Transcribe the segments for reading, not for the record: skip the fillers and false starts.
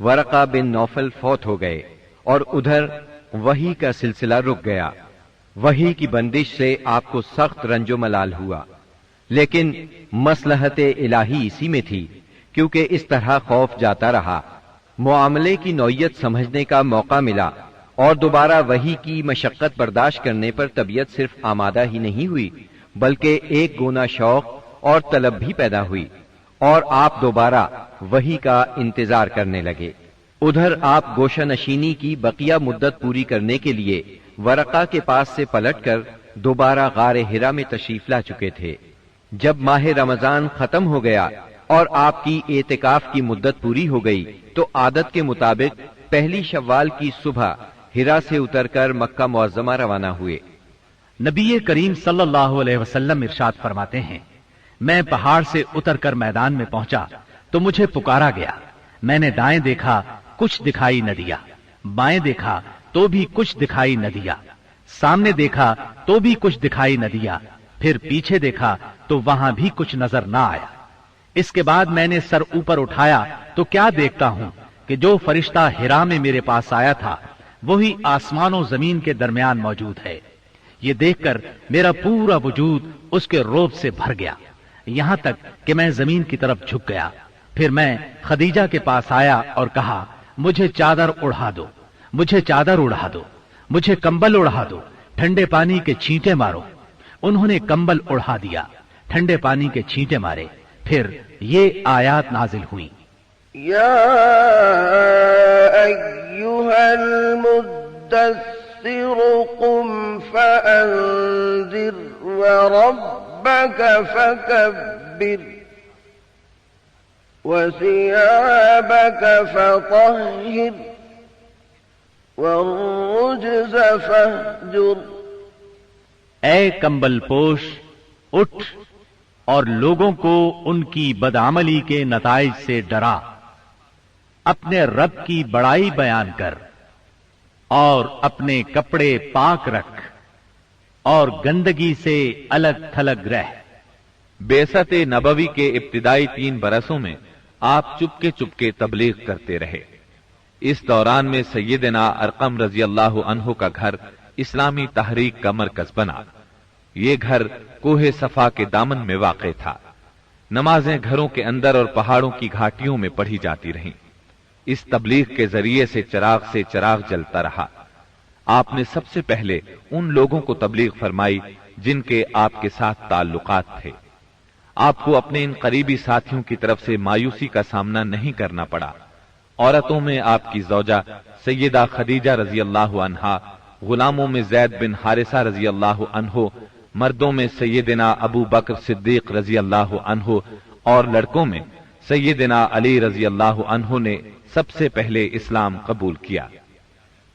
ورقہ بن نوفل فوت ہو گئے اور ادھر وحی کا سلسلہ رک گیا۔ وحی کی بندش سے آپ کو سخت رنج و ملال ہوا، لیکن مصلحت الہی اسی میں تھی، کیونکہ اس طرح خوف جاتا رہا، معاملے کی نوعیت سمجھنے کا موقع ملا، اور دوبارہ وحی کی مشقت برداشت کرنے پر طبیعت صرف آمادہ ہی نہیں ہوئی بلکہ ایک گونا شوق اور طلب بھی پیدا ہوئی، اور آپ دوبارہ وحی کا انتظار کرنے لگے۔ ادھر آپ گوشہ نشینی کی بقیہ مدت پوری کرنے کے لیے ورقہ کے پاس سے پلٹ کر دوبارہ غار حرا میں تشریف لا چکے تھے۔ جب ماہ رمضان ختم ہو گیا اور آپ کی اعتکاف کی مدت پوری ہو گئی تو عادت کے مطابق پہلی شوال کی صبح حرا سے اتر کر مکہ معظمہ روانہ ہوئے۔ نبی کریم صلی اللہ علیہ وسلم ارشاد فرماتے ہیں، میں پہاڑ سے اتر کر میدان میں پہنچا تو مجھے پکارا گیا، میں نے دائیں دیکھا، کچھ دکھائی نہ دیا، بائیں دیکھا تو بھی کچھ دکھائی نہ دیا، سامنے دیکھا تو بھی کچھ دکھائی نہ دیا، پھر پیچھے دیکھا تو وہاں بھی کچھ نظر نہ آیا۔ اس کے بعد میں نے سر اوپر اٹھایا تو کیا دیکھتا ہوں کہ جو فرشتہ حرا میں میرے پاس آیا تھا وہی آسمان و زمین کے درمیان موجود ہے۔ یہ دیکھ کر میرا پورا وجود اس کے رعب سے بھر گیا، یہاں تک کہ میں زمین کی طرف جھک گیا۔ پھر میں خدیجہ کے پاس آیا اور کہا، مجھے چادر اڑا دو، مجھے چادر اڑا دو، مجھے کمبل اڑا دو، ٹھنڈے پانی کے چھینٹے مارو۔ انہوں نے کمبل اڑا دیا، ٹھنڈے پانی کے چھینٹے مارے، پھر یہ آیات نازل ہوئیں، یا ایھا المدثر قم فانذر وربک فکبر وثيابك فطهر والرجز فاهجر۔ اے کمبل پوش، اٹھ اور لوگوں کو ان کی بدعملی کے نتائج سے ڈرا، اپنے رب کی بڑائی بیان کر اور اپنے کپڑے پاک رکھ اور گندگی سے الگ تھلگ رہ۔ بعثت نبوی کے ابتدائی 3 برسوں میں آپ چپکے تبلیغ کرتے رہے۔ اس دوران میں سیدنا ارقم رضی اللہ عنہ کا گھر اسلامی تحریک کا مرکز بنا۔ یہ گھر کوہ صفا کے دامن میں واقع تھا۔ نمازیں گھروں کے اندر اور پہاڑوں کی گھاٹیوں میں پڑھی جاتی رہیں۔ اس تبلیغ کے ذریعے سے چراغ جلتا رہا۔ آپ نے سب سے پہلے ان لوگوں کو تبلیغ فرمائی جن کے آپ کے ساتھ تعلقات تھے۔ آپ کو اپنے ان قریبی ساتھیوں کی طرف سے مایوسی کا سامنا نہیں کرنا پڑا۔ عورتوں میں آپ کی زوجہ سیدہ خدیجہ رضی اللہ عنہا، غلاموں میں زید بن حارثہ رضی اللہ عنہ، مردوں میں سیدنا ابو بکر صدیق رضی اللہ عنہ اور لڑکوں میں سیدنا علی رضی اللہ عنہ نے سب سے پہلے اسلام قبول کیا۔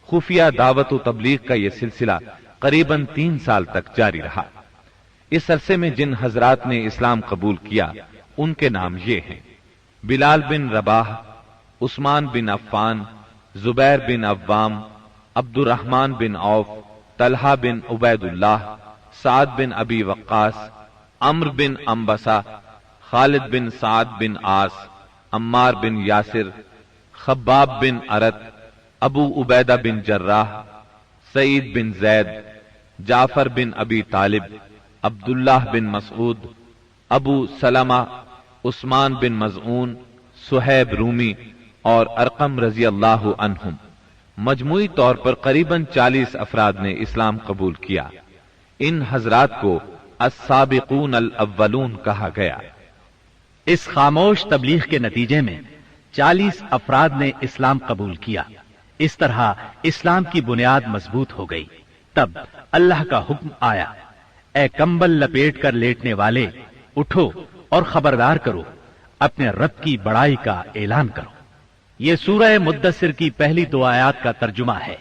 خفیہ دعوت و تبلیغ کا یہ سلسلہ قریباً 3 سال تک جاری رہا۔ اس عرصے میں جن حضرات نے اسلام قبول کیا ان کے نام یہ ہیں: بلال بن رباح، عثمان بن عفان، زبیر بن عوام، عبد الرحمن بن عوف، طلحہ بن عبید اللہ، سعد بن ابی وقاص، عمرو بن انبسہ، خالد بن سعد بن عاص، عمار بن یاسر، خباب بن ارت، ابو عبیدہ بن جراح، سعید بن زید، جعفر بن ابی طالب، عبداللہ بن مسعود، ابو سلمہ، عثمان بن مظعون، صہیب رومی اور ارقم رضی اللہ عنہم۔ مجموعی طور پر قریباً 40 افراد نے اسلام قبول کیا۔ ان حضرات کو السابقون الاولون کہا گیا۔ اس خاموش تبلیغ کے نتیجے میں 40 افراد نے اسلام قبول کیا۔ اس طرح اسلام کی بنیاد مضبوط ہو گئی۔ تب اللہ کا حکم آیا، اے کمبل لپیٹ کر لیٹنے والے، اٹھو اور خبردار کرو، اپنے رب کی بڑائی کا اعلان کرو۔ یہ سورہ مدثر کی پہلی 2 آیات کا ترجمہ ہے۔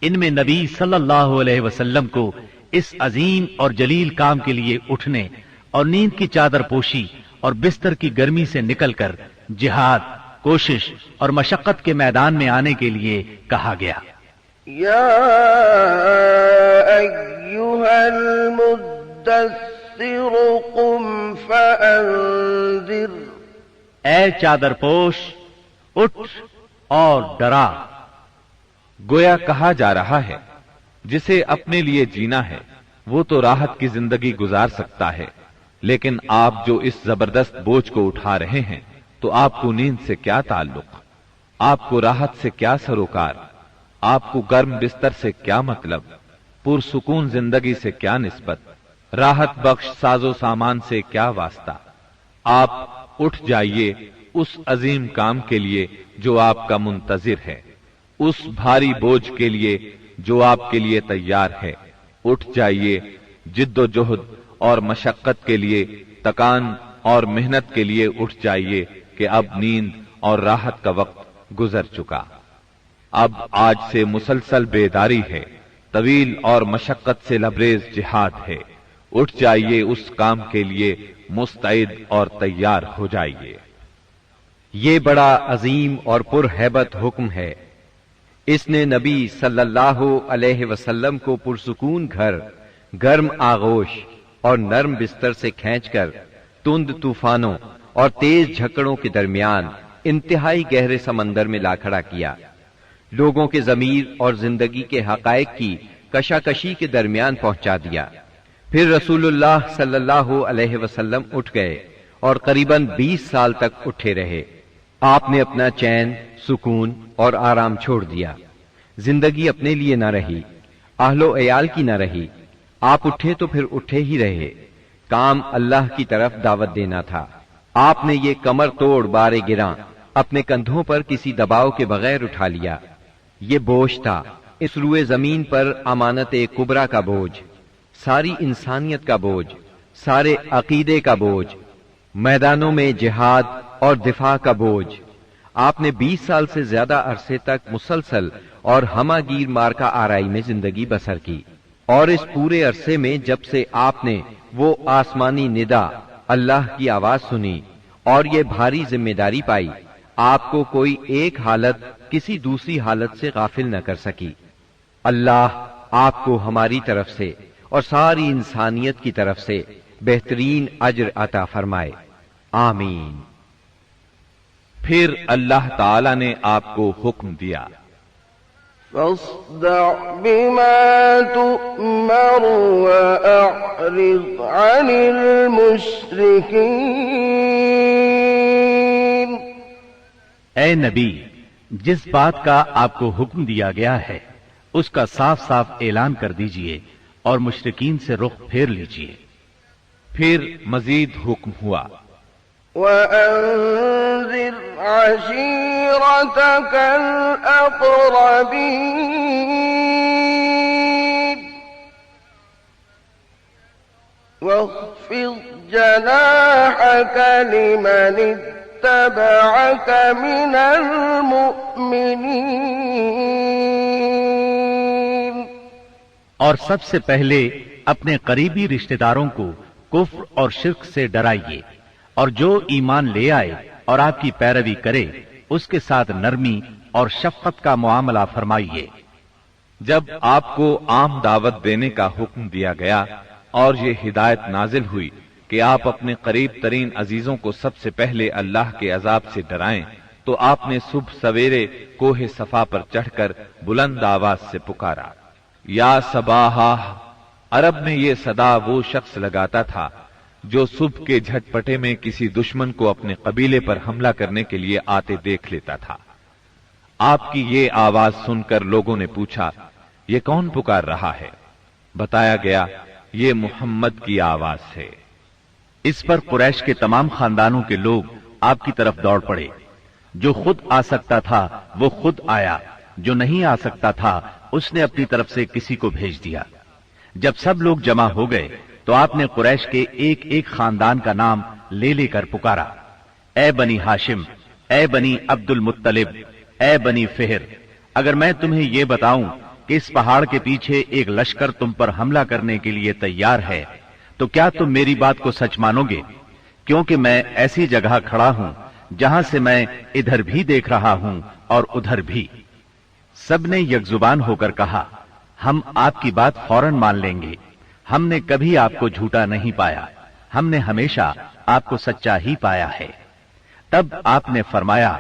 ان میں نبی صلی اللہ علیہ وسلم کو اس عظیم اور جلیل کام کے لیے اٹھنے اور نیند کی چادر پوشی اور بستر کی گرمی سے نکل کر جہاد، کوشش اور مشقت کے میدان میں آنے کے لیے کہا گیا۔ یا ایھا المدثر قم فانذر، اے چادر پوش، اٹھ اور ڈرا۔ گویا کہا جا رہا ہے جسے اپنے لیے جینا ہے وہ تو راحت کی زندگی گزار سکتا ہے، لیکن آپ جو اس زبردست بوجھ کو اٹھا رہے ہیں تو آپ کو نیند سے کیا تعلق، آپ کو راحت سے کیا سروکار، آپ کو گرم بستر سے کیا مطلب، پرسکون زندگی سے کیا نسبت، راحت بخش ساز و سامان سے کیا واسطہ۔ آپ اٹھ جائیے اس عظیم کام کے لیے جو آپ کا منتظر ہے، اس بھاری بوجھ کے لیے جو آپ کے لیے تیار ہے۔ اٹھ جائیے جد و جہد اور مشقت کے لیے، تکان اور محنت کے لیے اٹھ جائیے کہ اب نیند اور راحت کا وقت گزر چکا، اب آج سے مسلسل بیداری ہے، طویل اور مشقت سے لبریز جہاد ہے۔ اٹھ جائیے اس کام کے لیے مستعد اور تیار ہو جائیے۔ یہ بڑا عظیم اور پرہیبت حکم ہے۔ اس نے نبی صلی اللہ علیہ وسلم کو پرسکون گھر، گرم آغوش اور نرم بستر سے کھینچ کر تند طوفانوں اور تیز جھکڑوں کے درمیان انتہائی گہرے سمندر میں لا کھڑا کیا، لوگوں کے ضمیر اور زندگی کے حقائق کی کشاکشی کے درمیان پہنچا دیا۔ پھر رسول اللہ صلی اللہ علیہ وسلم اٹھ گئے اور قریباً 20 سال تک اٹھے رہے۔ آپ نے اپنا چین، سکون اور آرام چھوڑ دیا۔ زندگی اپنے لیے نہ رہی، اہل و عیال کی نہ رہی۔ آپ اٹھے تو پھر اٹھے ہی رہے۔ کام اللہ کی طرف دعوت دینا تھا۔ آپ نے یہ کمر توڑ بار گراں اپنے کندھوں پر کسی دباؤ کے بغیر اٹھا لیا۔ یہ بوجھ تھا، اس روئے زمین پر امانت کبریٰ کا بوجھ، ساری انسانیت کا بوجھ، سارے عقیدے کا بوجھ، میدانوں میں جہاد اور دفاع کا بوجھ۔ آپ نے 20 سال سے زیادہ عرصے تک مسلسل اور ہمہ گیر مارکا آرائی میں زندگی بسر کی، اور اس پورے عرصے میں جب سے آپ نے وہ آسمانی ندا، اللہ کی آواز سنی اور یہ بھاری ذمہ داری پائی، آپ کو کوئی ایک حالت کسی دوسری حالت سے غافل نہ کر سکی۔ اللہ آپ کو ہماری طرف سے اور ساری انسانیت کی طرف سے بہترین اجر عطا فرمائے، آمین۔ پھر اللہ تعالی نے آپ کو حکم دیا، فاصدع بما تؤمر وأعرض عن المشركين۔ اے نبی، جس بات کا آپ کو حکم دیا گیا ہے اس کا صاف صاف اعلان کر دیجئے اور مشرکین سے رخ پھیر لیجئے۔ پھر مزید حکم ہوا، وأنذر عشيرتك الأقربين واخفض جناحك لمن اتبعك من المؤمنين۔ اور سب سے پہلے اپنے قریبی رشتہ داروں کو کفر اور شرک سے ڈرائیے، اور جو ایمان لے آئے اور آپ کی پیروی کرے اس کے ساتھ نرمی اور شفقت کا معاملہ فرمائیے۔ جب آپ کو عام دعوت دینے کا حکم دیا گیا اور یہ ہدایت نازل ہوئی کہ آپ اپنے قریب ترین عزیزوں کو سب سے پہلے اللہ کے عذاب سے ڈرائیں، تو آپ نے صبح سویرے کوہ صفا پر چڑھ کر بلند آواز سے پکارا، یا صباحا۔ عرب میں یہ صدا وہ شخص لگاتا تھا جو صبح کے جھٹپٹے میں کسی دشمن کو اپنے قبیلے پر حملہ کرنے کے لیے آتے دیکھ لیتا تھا۔ آپ کی یہ آواز سن کر لوگوں نے پوچھا، یہ کون پکار رہا ہے؟ بتایا گیا، یہ محمد کی آواز ہے۔ اس پر قریش کے تمام خاندانوں کے لوگ آپ کی طرف دوڑ پڑے۔ جو خود آ سکتا تھا وہ خود آیا، جو نہیں آ سکتا تھا اس نے اپنی طرف سے کسی کو بھیج دیا۔ جب سب لوگ جمع ہو گئے تو آپ نے قریش کے ایک ایک خاندان کا نام لے لے کر پکارا، اے بنی ہاشم، اے بنی عبد المطلب، اے بنی فہر، اگر میں تمہیں یہ بتاؤں کہ اس پہاڑ کے پیچھے ایک لشکر تم پر حملہ کرنے کے لیے تیار ہے تو کیا تم میری بات کو سچ مانو گے؟ کیونکہ میں ایسی جگہ کھڑا ہوں جہاں سے میں ادھر بھی دیکھ رہا ہوں اور ادھر بھی۔ سب نے یک زبان ہو کر کہا، ہم آپ کی بات فوراً مان لیں گے، ہم نے کبھی آپ کو جھوٹا نہیں پایا، ہم نے ہمیشہ آپ کو سچا ہی پایا ہے۔ تب آپ نے فرمایا،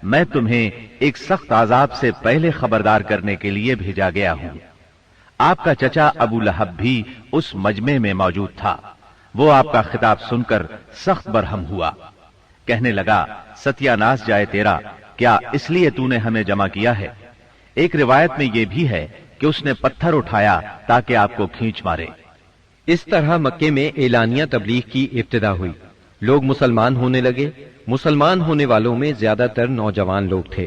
میں تمہیں ایک سخت عذاب سے پہلے خبردار کرنے کے لیے بھیجا گیا ہوں۔ آپ کا چچا ابو لہب بھی اس مجمع میں موجود تھا۔ وہ آپ کا خطاب سن کر سخت برہم ہوا، کہنے لگا ستیہ ناس جائے تیرا، کیا اس لیے تو نے ہمیں جمع کیا ہے؟ ایک روایت میں یہ بھی ہے کہ اس نے پتھر اٹھایا تاکہ آپ کو کھینچ مارے۔ اس طرح مکے میں اعلانیہ تبلیغ کی ابتدا ہوئی، لوگ مسلمان ہونے لگے۔ مسلمان ہونے والوں میں زیادہ تر نوجوان لوگ تھے۔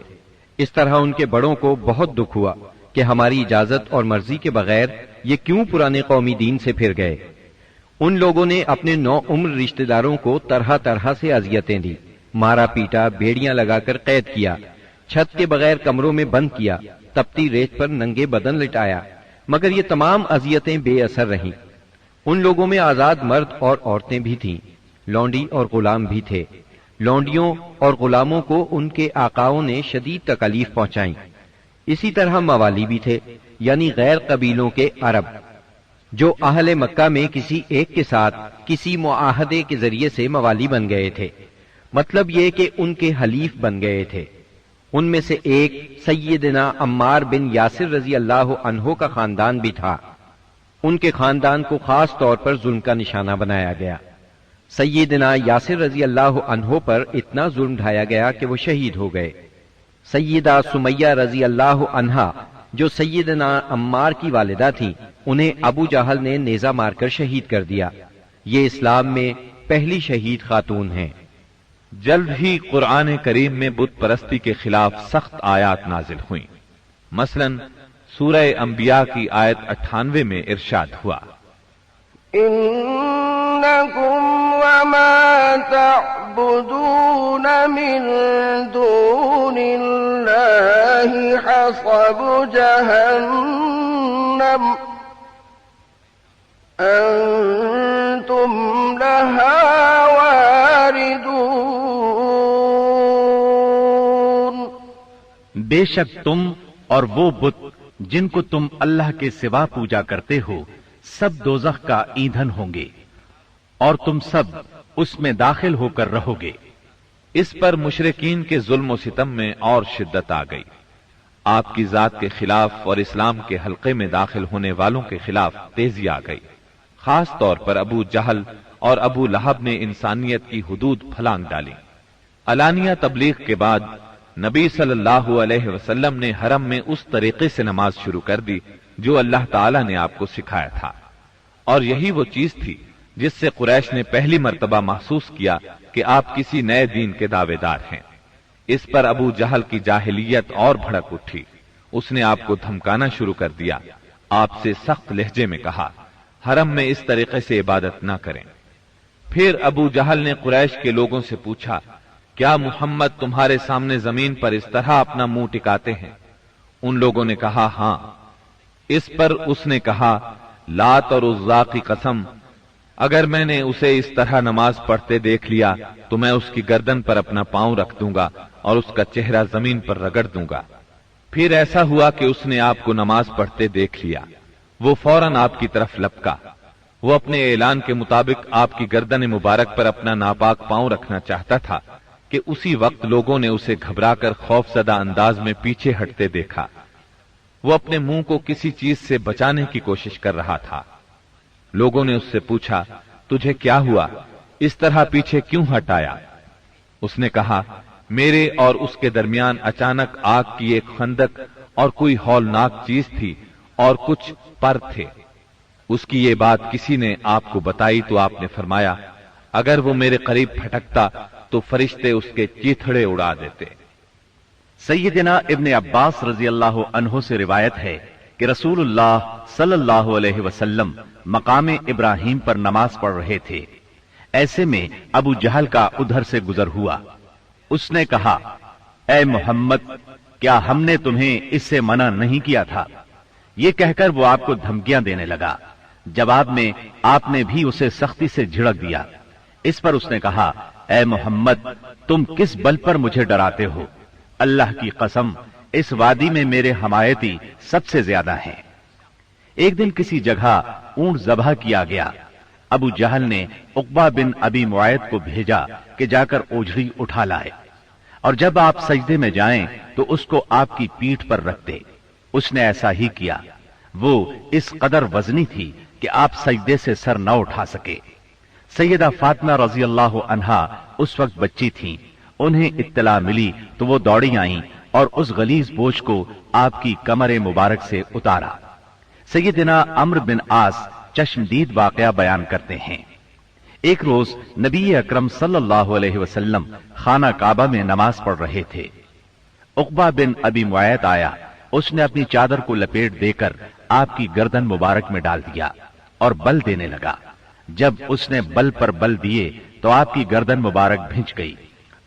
اس طرح ان کے بڑوں کو بہت دکھ ہوا کہ ہماری اجازت اور مرضی کے بغیر یہ کیوں پرانے قومی دین سے پھر گئے۔ ان لوگوں نے اپنے نو عمر رشتہ داروں کو طرح طرح سے اذیتیں دی، مارا پیٹا، بیڑیاں لگا کر قید کیا، چھت کے بغیر کمروں میں بند کیا، تپتی ریت پر ننگے بدن لٹایا، مگر یہ تمام اذیتیں بے اثر رہیں۔ ان لوگوں میں آزاد مرد اور عورتیں بھی تھیں، لونڈی اور غلام بھی تھے۔ لونڈیوں اور غلاموں کو ان کے آقاؤں نے شدید تکالیف پہنچائیں۔ اسی طرح موالی بھی تھے، یعنی غیر قبیلوں کے عرب، جو اہل مکہ میں کسی ایک کے ساتھ کسی معاہدے کے ذریعے سے موالی بن گئے تھے، مطلب یہ کہ ان کے حلیف بن گئے تھے۔ ان میں سے ایک سیدنا عمار بن یاسر رضی اللہ عنہ کا خاندان بھی تھا۔ ان کے خاندان کو خاص طور پر ظلم کا نشانہ بنایا گیا۔ سیدنا یاسر رضی اللہ عنہ پر اتنا ظلم ڈھایا گیا کہ وہ شہید ہو گئے۔ سیدہ سمیہ رضی اللہ عنہا جو سیدنا عمار کی والدہ تھی، انہیں ابو جہل نے نیزہ مار کر شہید کر دیا۔ یہ اسلام میں پہلی شہید خاتون ہیں۔ جلد ہی قرآن کریم میں بت پرستی کے خلاف سخت آیات نازل ہوئیں۔ مثلا سورہ انبیاء کی آیت 98 میں ارشاد ہوا، إنكم وما تعبدون من دون الله حصب جهنم أنتم لها واردون۔ بے شک تم اور وہ بت جن کو تم اللہ کے سوا پوجا کرتے ہو سب دوزخ کا ایندھن ہوں گے اور تم سب اس میں داخل ہو کر رہو گے۔ اس پر مشرکین کے ظلم و ستم میں اور شدت آ گئی۔ آپ کی ذات کے خلاف اور اسلام کے حلقے میں داخل ہونے والوں کے خلاف تیزی آ گئی۔ خاص طور پر ابو جہل اور ابو لہب نے انسانیت کی حدود پھلانگ ڈالی۔ علانیہ تبلیغ کے بعد نبی صلی اللہ علیہ وسلم نے حرم میں اس طریقے سے نماز شروع کر دی جو اللہ تعالیٰ نے آپ کو سکھایا تھا، اور یہی وہ چیز تھی جس سے قریش نے پہلی مرتبہ محسوس کیا کہ آپ کسی نئے دین کے دعوے دار ہیں۔ اس پر ابو جہل کی جاہلیت اور بھڑک اٹھی۔ اس نے آپ کو دھمکانا شروع کر دیا۔ آپ سے سخت لہجے میں کہا، حرم میں اس طریقے سے عبادت نہ کریں۔ پھر ابو جہل نے قریش کے لوگوں سے پوچھا، کیا محمد تمہارے سامنے زمین پر اس طرح اپنا منہ ٹکاتے ہیں؟ ان لوگوں نے کہا ہاں۔ اس پر اس نے کہا، لات اور عزا کی قسم، اگر میں نے اسے اس طرح نماز پڑھتے دیکھ لیا تو میں اس کی گردن پر اپنا پاؤں رکھ دوں گا اور اس کا چہرہ زمین پر رگڑ دوں گا۔ پھر ایسا ہوا کہ اس نے آپ کو نماز پڑھتے دیکھ لیا۔ وہ فوراً آپ کی طرف لپکا۔ وہ اپنے اعلان کے مطابق آپ کی گردن مبارک پر اپنا ناپاک پاؤں رکھنا چاہتا تھا کہ اسی وقت لوگوں نے اسے گھبرا کر خوف زدہ انداز میں پیچھے ہٹتے دیکھا۔ وہ اپنے منہ کو کسی چیز سے بچانے کی کوشش کر رہا تھا۔ لوگوں نے اس سے پوچھا، تجھے کیا ہوا؟ اس طرح پیچھے کیوں ہٹ آیا؟ اس نے کہا، میرے اور اس کے درمیان اچانک آگ کی ایک خندق اور کوئی ہولناک چیز تھی اور کچھ پر تھے۔ اس کی یہ بات کسی نے آپ کو بتائی تو آپ نے فرمایا، اگر وہ میرے قریب پھٹکتا تو فرشتے اس کے چیتھڑے اڑا دیتے۔ سیدنا ابن عباس رضی اللہ عنہ سے روایت ہے کہ رسول اللہ صلی اللہ علیہ وسلم مقام ابراہیم پر نماز پڑھ رہے تھے۔ ایسے میں ابو جہل کا ادھر سے گزر ہوا۔ اس نے کہا، اے محمد، کیا ہم نے تمہیں اس سے منع نہیں کیا تھا؟ یہ کہہ کر وہ آپ کو دھمکیاں دینے لگا۔ جواب میں آپ نے بھی اسے سختی سے جھڑک دیا۔ اس پر اس نے کہا، اے محمد، تم کس بل پر مجھے ڈراتے ہو؟ اللہ کی قسم، اس وادی میں میرے حمایتی سب سے زیادہ ہیں۔ ایک دن کسی جگہ اونٹ ذبح کیا گیا۔ ابو جہل نے عقبہ بن ابی معیط کو بھیجا کہ جا کر اوجھڑی اٹھا لائے۔ اور جب آپ سجدے میں جائیں تو اس کو آپ کی پیٹھ پر رکھ دے۔ اس نے ایسا ہی کیا۔ وہ اس قدر وزنی تھی کہ آپ سجدے سے سر نہ اٹھا سکے۔ سیدہ فاطمہ رضی اللہ عنہا اس وقت بچی تھیں۔ انہیں اطلاع ملی تو وہ دوڑی آئیں اور اس غلیظ بوجھ کو آپ کی کمر مبارک سے اتارا۔ سیدنا عمرو بن عاص چشمدید واقعہ بیان کرتے ہیں۔ ایک روز نبی اکرم صلی اللہ علیہ وسلم خانہ کعبہ میں نماز پڑھ رہے تھے۔ عقبہ بن ابی معیط آیا۔ اس نے اپنی چادر کو لپیٹ دے کر آپ کی گردن مبارک میں ڈال دیا اور بل دینے لگا۔ جب اس نے بل پر بل دیے تو آپ کی گردن مبارک بھنج گئی۔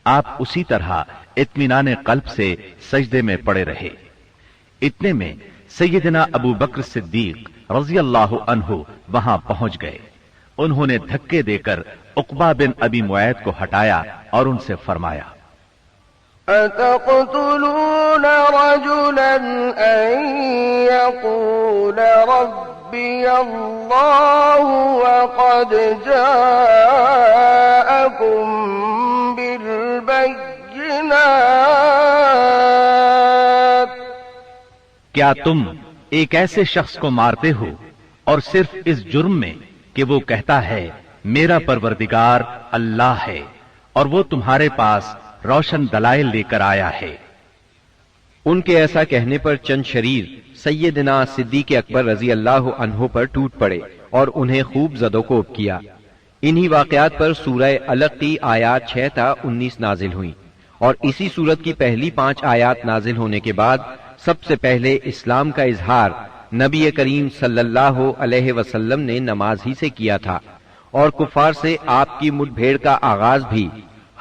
آپ اسی طرح اطمینان قلب سے سجدے میں پڑے رہے۔ اتنے میں سیدنا ابو بکر صدیق رضی اللہ عنہ وہاں پہنچ گئے۔ انہوں نے دھکے دے کر عقبہ بن ابی معیط کو ہٹایا اور ان سے فرمایا، أتقتلون رجلا أن يقول ربي الله وقد جاءكم بالبينات؟ کیا تم ایک ایسے شخص کو مارتے ہو اور صرف اس جرم میں کہ وہ کہتا ہے میرا پروردگار اللہ ہے اور وہ تمہارے پاس روشن دلائل لے کر آیا ہے؟ ان کے ایسا کہنے پر چند شریر سیدنا صدیق اکبر رضی اللہ عنہ پر ٹوٹ پڑے اور انہیں خوب زد و کوب کیا۔ انہی واقعات پر سورہ علق کی آیات 6 تا 19 نازل ہوئیں، اور اسی سورت کی پہلی 5 آیات نازل ہونے کے بعد سب سے پہلے اسلام کا اظہار نبی کریم صلی اللہ علیہ وسلم نے نماز ہی سے کیا تھا، اور کفار سے آپ کی مٹ بھیڑ کا آغاز بھی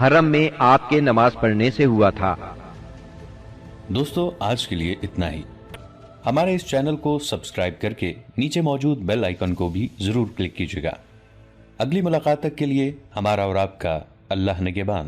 حرم میں آپ کے نماز پڑھنے سے ہوا تھا۔ دوستو آج کے لیے اتنا ہی۔ ہمارے اس چینل کو سبسکرائب کر کے نیچے موجود بیل آئیکن کو بھی ضرور کلک کیجیے گا۔ اگلی ملاقات تک کے لیے ہمارا اور آپ کا اللہ نگہبان۔